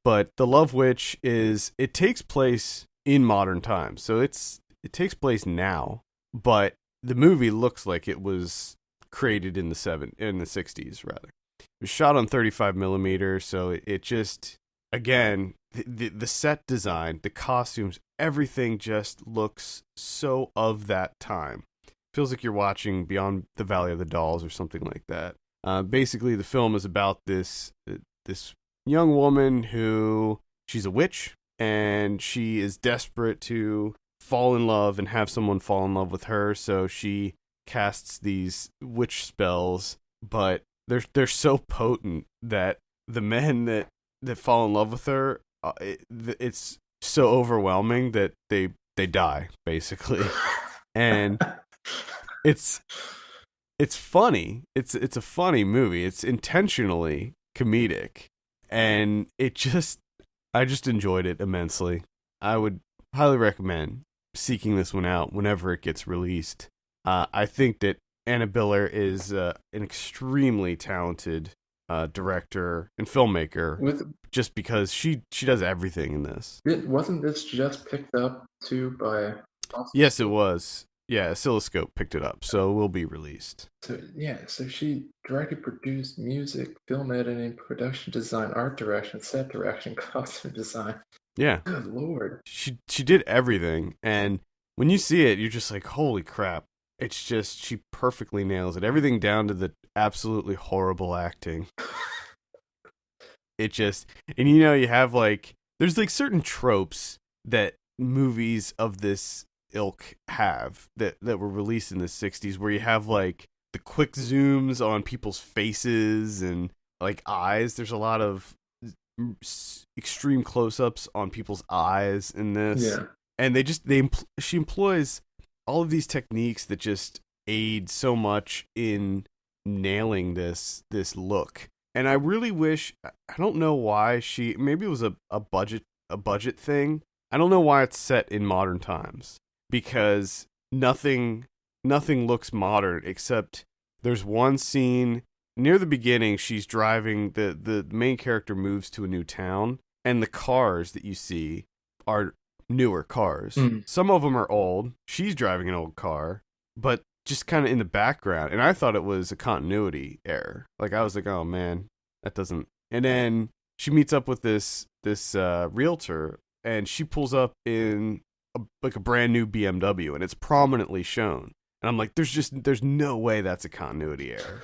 But The Love Witch it takes place in modern times. So it takes place now, but the movie looks like it was created in the 60s rather. It was shot on 35 millimeter, so it just, again, the set design, the costumes, everything just looks so of that time. Feels like you're watching Beyond the Valley of the Dolls or something like that. Basically, the film is about this young woman who, she's a witch, and she is desperate to fall in love and have someone fall in love with her, so she casts these witch spells, but they're so potent that the men that fall in love with her, it's so overwhelming that they die, basically. And it's funny. It's a funny movie. It's intentionally comedic, and I just enjoyed it immensely. I would highly recommend seeking this one out whenever it gets released. I think that Anna Biller is an extremely talented director and filmmaker, just because she does everything in this. Wasn't this just picked up too by? Yes, it was. Yeah, Oscilloscope picked it up, so it will be released. So she directed, produced, music, film editing, production design, art direction, set direction, costume design. Yeah. Good Lord. She did everything, and when you see it, you're just like, holy crap. It's just, she perfectly nails it. Everything down to the absolutely horrible acting. It just, and you have there's certain tropes that movies of this ilk have that were released in the 60s, where you have the quick zooms on people's faces and eyes. There's a lot of extreme close-ups on people's eyes in this. Yeah. And she employs all of these techniques that just aid so much in nailing this look. And I really wish, I don't know why maybe it was a budget thing. I don't know why it's set in modern times, because nothing looks modern, except there's one scene near the beginning. She's driving, the main character moves to a new town, and the cars that you see are newer cars. Some of them are old. She's driving an old car, but just kind of in the background. And I thought it was a continuity error. I was like, oh man, that doesn't. And then she meets up with this realtor, and she pulls up in like a brand new BMW, and it's prominently shown. And I'm like, there's no way that's a continuity error.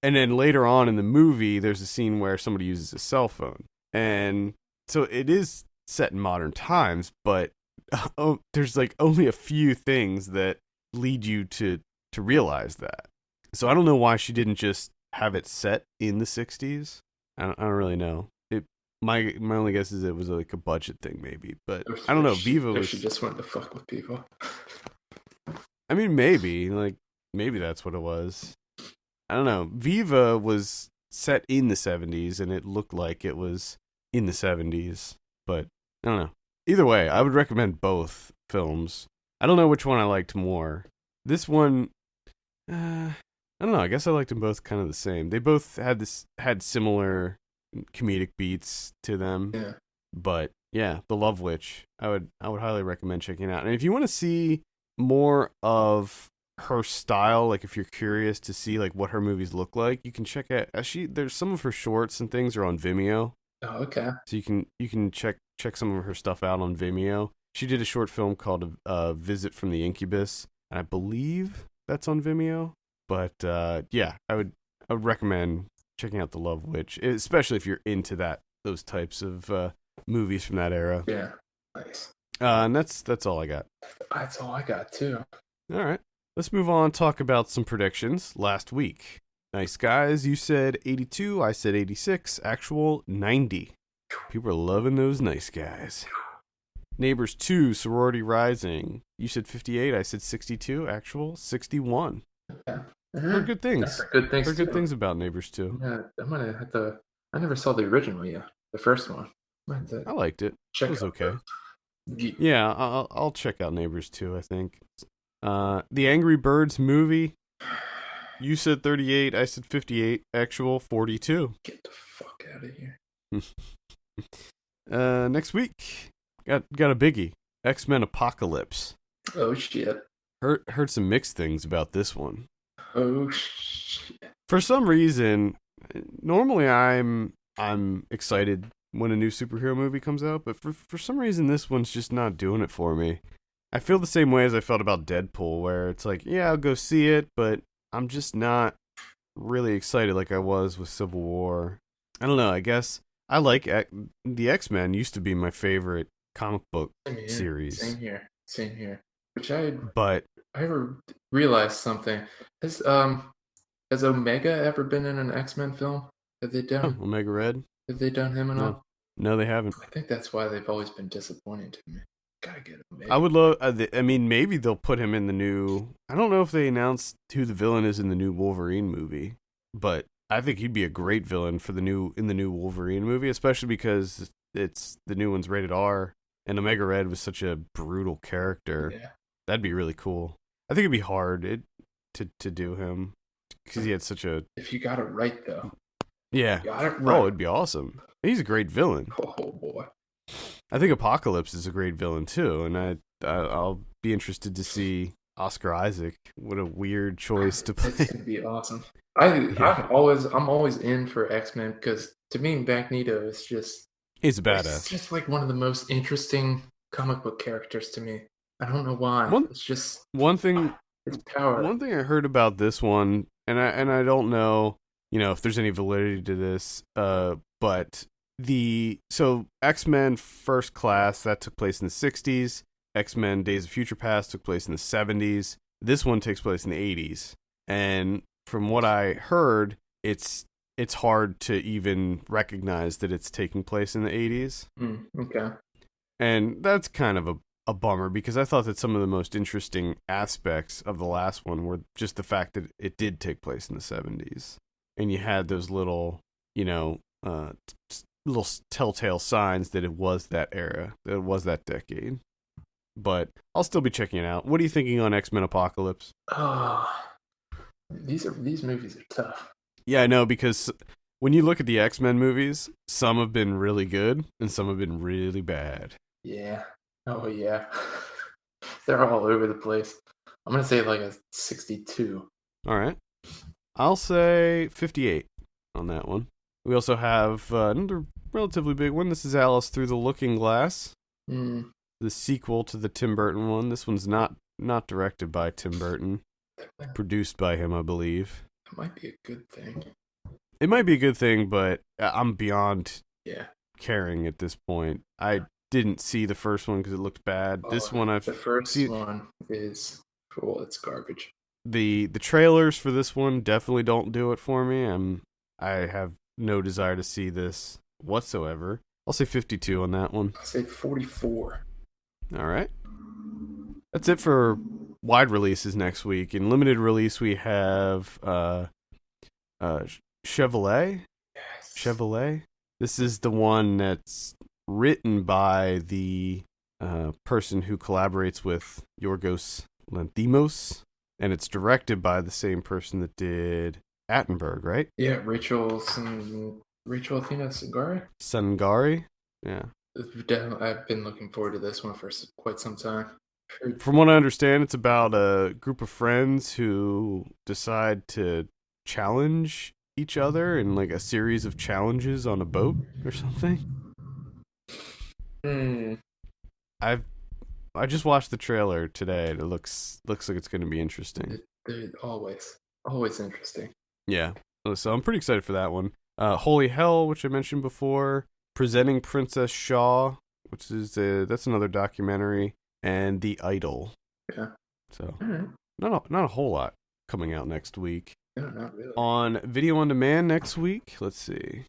And then later on in the movie, there's a scene where somebody uses a cell phone, and so it is set in modern times, but there's like only a few things that lead you to realize that. So I don't know why she didn't just have it set in the 60s. I don't really know. My only guess is it was like a budget thing, maybe. But I don't know. Viva was. She just wanted to fuck with people. I mean, maybe that's what it was. I don't know. Viva was set in the 70s, and it looked like it was in the 70s. But I don't know. Either way, I would recommend both films. I don't know which one I liked more. This one, I don't know. I guess I liked them both kind of the same. They both had similar comedic beats to them. Yeah. But yeah, The Love Witch, I would highly recommend checking it out. And if you want to see more of her style, like if you're curious to see like what her movies look like, you can check out. There's some of her shorts and things are on Vimeo. Oh, okay. So you can check some of her stuff out on Vimeo. She did a short film called Visit from the Incubus, and I believe that's on Vimeo. But yeah, I would recommend checking out The Love Witch, especially if you're into those types of movies from that era. Yeah, nice. And that's all I got. That's all I got too. All right, let's move on. Talk about some predictions last week. Nice guys, you said 82, I said 86, actual 90. People are loving those nice guys. Neighbors 2, Sorority Rising. You said 58, I said 62, actual 61. Yeah. Heard good things. Good things. Heard good things about Neighbors 2. Yeah, I'm gonna have to. I never saw the original yet. The first one. I liked it. It was okay. Yeah. Yeah, I'll check out Neighbors 2, I think. The Angry Birds movie. You said 38, I said 58, actual 42. Get the fuck out of here. Next week, got a biggie. X-Men Apocalypse. Oh shit. Heard some mixed things about this one. Oh shit. For some reason, normally I'm excited when a new superhero movie comes out, but for some reason this one's just not doing it for me. I feel the same way as I felt about Deadpool, where it's like, yeah, I'll go see it, but I'm just not really excited like I was with Civil War. I don't know, I guess I like the X-Men used to be my favorite comic book series. Same here. But I ever realized something. Has Omega ever been in an X-Men film? Have they done Omega Red? Have they done him at all? No, they haven't. I think that's why they've always been disappointing to me. Gotta get Omega. I would love. I mean, maybe they'll put him in the new. I don't know if they announced who the villain is in the new Wolverine movie, but I think he'd be a great villain for the new Wolverine movie, especially because it's the new one's rated R, and Omega Red was such a brutal character. Yeah. That'd be really cool. I think it'd be hard to do him because he had such a. If you got it right, though. Yeah. You got it right. Oh, it'd be awesome. He's a great villain. Oh boy. I think Apocalypse is a great villain too, and I'll be interested to see Oscar Isaac. What a weird choice to play. It's gonna be awesome. I'm always in for X-Men because to me Magneto is just he's a badass. It's just like one of the most interesting comic book characters to me. I don't know why. It's just one thing. It's power. One thing I heard about this one, and I don't know, if there's any validity to this, but so X-Men First Class, that took place in the 60s. X-Men Days of Future Past took place in the 70s. This one takes place in the 80s. And from what I heard, it's hard to even recognize that it's taking place in the 80s. Okay. And that's kind of a bummer, because I thought that some of the most interesting aspects of the last one were just the fact that it did take place in the 70s. And you had those little, little telltale signs that it was that era, that it was that decade. But I'll still be checking it out. What are you thinking on X-Men Apocalypse? These movies are tough. Yeah, I know, because when you look at the X-Men movies, some have been really good and some have been really bad. Yeah. Oh yeah. They're all over the place. I'm gonna say like a 62. All right. I'll say 58 on that one. We also have another relatively big one. This is Alice Through the Looking Glass. the sequel to the Tim Burton one. This one's not directed by Tim Burton. Produced by him, I believe. It might be a good thing. It might be a good thing, but I'm beyond Yeah. caring at this point. I didn't see the first one because it looked bad. This one The first one is, well, it's garbage. The trailers for this one definitely don't do it for me. I have no desire to see this whatsoever. I'll say 52 on that one. I'll say 44. All right. That's it for wide releases next week. In limited release, we have Chevrolet. Yes. Chevrolet. This is the one that's written by the person who collaborates with Yorgos Lanthimos, and it's directed by the same person that did Attenborough, right? Yeah, Rachel Athena Sangari. Yeah. I've been looking forward to this one for quite some time. From what I understand, it's about a group of friends who decide to challenge each other in like a series of challenges on a boat or something. I just watched the trailer today and it looks like it's going to be interesting. They're always interesting. Yeah. So I'm pretty excited for that one. Holy Hell, which I mentioned before, Presenting Princess Shaw, which is that's another documentary, and The Idol. Yeah. So All right. not a whole lot coming out next week. No, not really. On Video on Demand next week, let's see.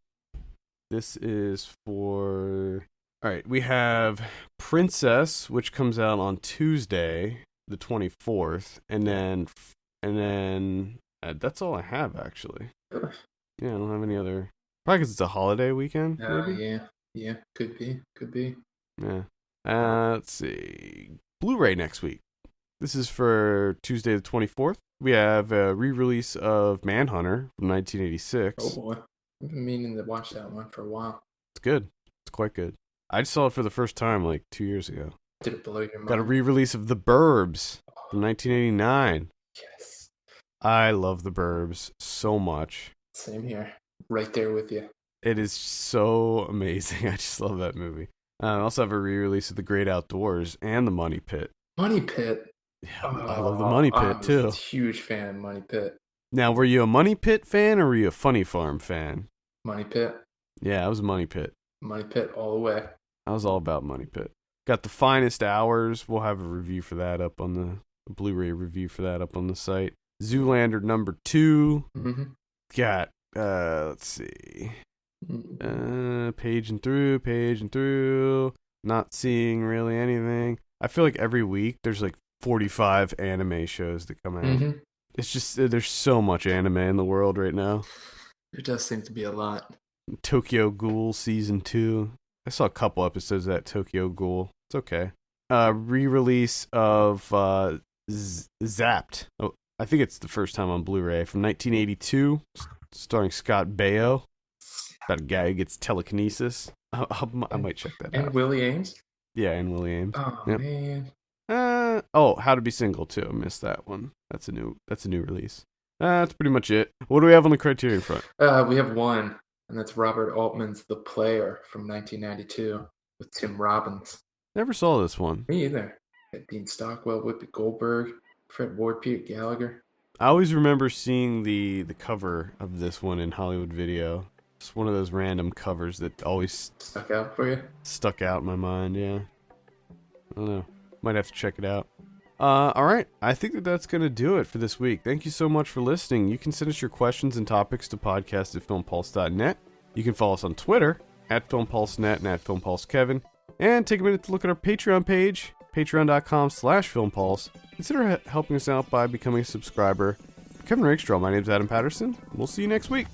This is for... All right, we have Princess, which comes out on Tuesday, the 24th, and then that's all I have, actually. Ugh. Yeah, I don't have any other... Probably because it's a holiday weekend, maybe? Yeah, could be. Yeah. Let's see. Blu-ray next week. This is for Tuesday the 24th. We have a re-release of Manhunter from 1986. Oh boy. I've been meaning to watch that one for a while. It's good. It's quite good. I just saw it for the first time like 2 years ago. Did it blow your mind? Got a re-release of The Burbs from 1989. Yes. I love The Burbs so much. Same here. Right there with you. It is so amazing. I just love that movie. I also have a re-release of The Great Outdoors and The Money Pit. Money Pit. Yeah, I love The Money Pit too. I'm a huge fan of Money Pit. Now, were you a Money Pit fan or were you a Funny Farm fan? Money Pit. Yeah, I was a Money Pit. Money Pit all the way. I was all about Money Pit. Got The Finest Hours. We'll have a review for that up on the Blu-ray review for that up on the site. Zoolander number 2. Mm-hmm. Got let's see. Paging through. Not seeing really anything. I feel like every week there's like 45 anime shows that come out. Mm-hmm. It's just there's so much anime in the world right now. There does seem to be a lot. Tokyo Ghoul season 2. I saw a couple episodes of that Tokyo Ghoul. It's okay. Re-release of Zapped. Oh, I think it's the first time on Blu-ray from 1982, starring Scott Baio. About a guy who gets telekinesis. I might check that out. And Willie Ames? Yeah, and Willie Ames. Oh, yep. man. How to Be Single, too. I missed that one. That's a new release. That's pretty much it. What do we have on the Criterion front? We have one, and that's Robert Altman's The Player from 1992 with Tim Robbins. Never saw this one. Me either. Had Dean Stockwell, Whoopi Goldberg, Fred Ward, Peter Gallagher. I always remember seeing the cover of this one in Hollywood Video. It's one of those random covers that always Stuck out for you? Stuck out in my mind, yeah. I don't know. Might have to check it out. All right. I think that's going to do it for this week. Thank you so much for listening. You can send us your questions and topics to podcast@filmpulse.net. You can follow us on Twitter @FilmPulseNet and @FilmPulseKevin. And take a minute to look at our Patreon page, patreon.com/FilmPulse. Consider helping us out by becoming a subscriber. For Kevin Rakestraw, my name's Adam Patterson. We'll see you next week.